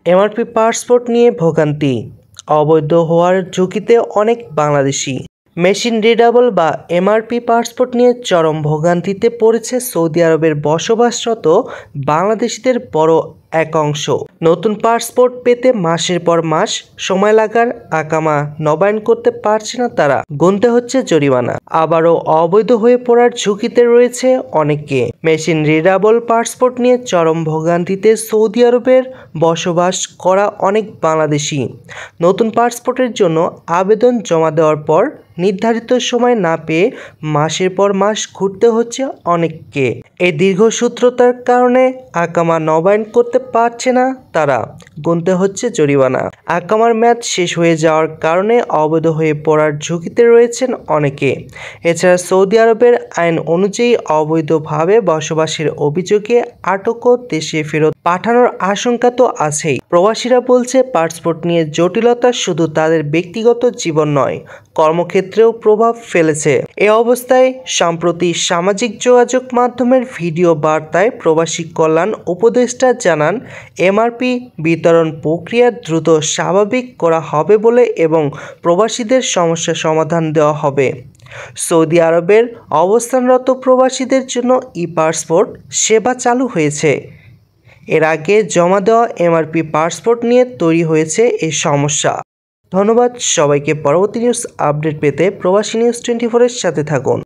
MRP passport নিয়ে ভোগান্তি, অবৈধ হওয়ার ঝুঁকিতে অনেক বাংলাদেশি। মেশিন রিডেবল বা এমআরপি পাসপোর্ট নিয়ে চরম ভোগান্তিতে পড়েছে সৌদি আরবের বসবাসরত বাংলাদেশিদের বড় এক অংশ। নতুন পাসপোর্ট পেতে মাসের পর মাস সময় লাগার আকামা নবায়ন করতে পারছে না তারা, গুনতে হচ্ছে জরিমানা। আবারও অবৈধ হয়ে পড়ার ঝুঁকিতে রয়েছে অনেকে। মেশিন রিডেবল পাসপোর্ট নিয়ে চরম ভোগান্তিতে সৌদি আরবের বসবাস করা অনেক বাংলাদেশি। নতুন পাসপোর্টের জন্য আবেদন জমা দেওয়ার পর নির্ধারিত সময় না পেয়ে মাসের পর মাস ঘুরতে হচ্ছে অনেককে। এই দীর্ঘসূত্রতার কারণে আকামা নবায়ন করতে পারছে না তারা, গুনতে হচ্ছে জরিমানা। আকামার মেয়াদ শেষ হয়ে যাওয়ার কারণে অবৈধ হয়ে পড়ার ঝুঁকিতে রয়েছেন অনেকে। এছাড়া সৌদি আরবের আইন অনুযায়ী অবৈধভাবে বসবাসের অভিযোগে আটক ও দেশে ফেরত পাঠানোর আশঙ্কা তো আছেই। প্রবাসীরা বলছে, পাসপোর্ট নিয়ে জটিলতা শুধু তাদের ব্যক্তিগত জীবন নয়, কর্মক্ষেত্রেও প্রভাব ফেলেছে। এ অবস্থায় সম্প্রতি সামাজিক যোগাযোগ মাধ্যমের ভিডিও বার্তায় প্রবাসী কল্যাণ উপদেষ্টা জানান, এমআরপি বিতরণ প্রক্রিয়া দ্রুত স্বাভাবিক করা হবে বলে এবং প্রবাসীদের সমস্যা সমাধান দেওয়া হবে। সৌদি আরবের অবস্থানরত প্রবাসীদের জন্য ই পাসপোর্ট সেবা চালু হয়েছে। এর আগে জমা দেওয়া এমআরপি পাসপোর্ট নিয়ে তৈরি হয়েছে এই সমস্যা। ধন্যবাদ সবাইকে। পরবর্তী নিউজ আপডেট পেতে প্রবাসী নিউজ 24 এর সাথে থাকুন।